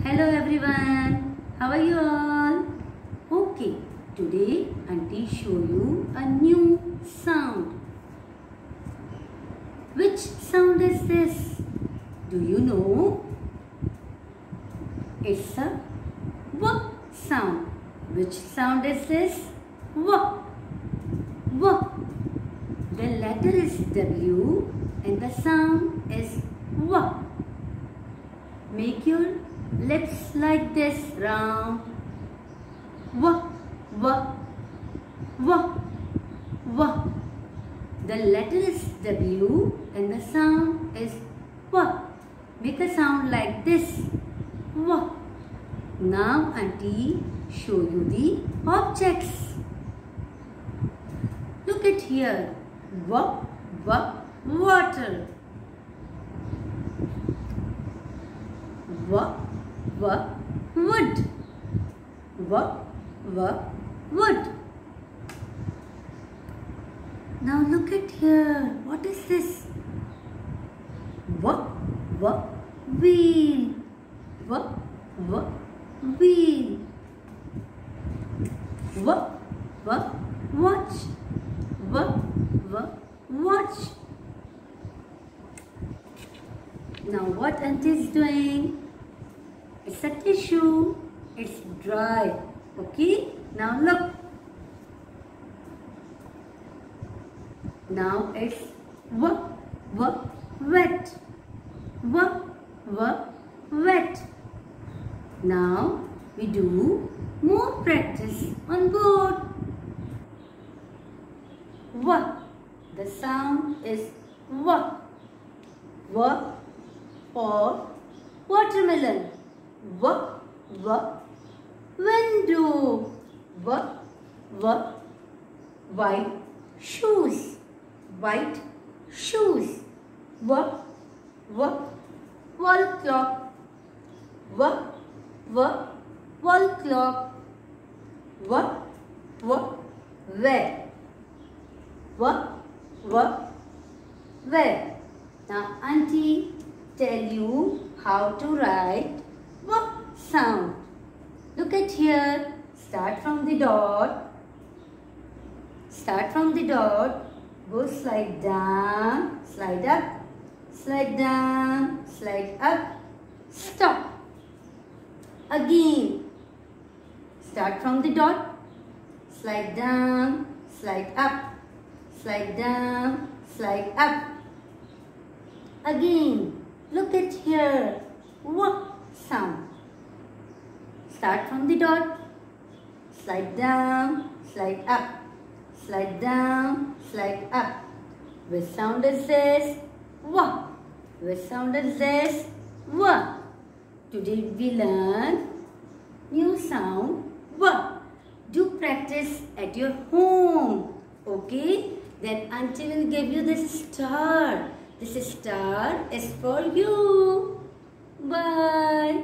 Hello everyone, how are you all? Okay, today Auntie show you a new sound. Which sound is this? Do you know? It's a W sound. Which sound is this? W. W. The letter is W and the sound is W. Make your lips like this, round. W, W, W, W. The letter is W and the sound is W. Make a sound like this, W. Now Auntie show you the objects. Look at here. W, W, water. W, W, wood. W, W, wood. Now look at here. What is this? W, W, wheel. W, W, wheel. W, W, watch. W, W, watch. Now what Auntie is doing? It's a tissue. It's dry. Okay? Now look. Now it's W, W, wet. W, W, wet. Now we do more practice on board. W. The sound is W. W for watermelon. W, W, window. W, W, white shoes. White shoes. W, W, wall clock. W, W, wall clock. W, W, where. W, W, where. Now Auntie tell you how to write W sound. Look at here. Start from the dot. Start from the dot. Go slide down, slide up, slide down, slide up, stop. Again. Start from the dot. Slide down, slide up, slide down, slide up. Again. Look at here. W sound. Start from the dot. Slide down, slide up, slide down, slide up. Which sound is this? W. Which sound is this? W. Today we learn new sound W. Do practice at your home. Okay? Then Auntie will give you this star. This star is for you. Bye.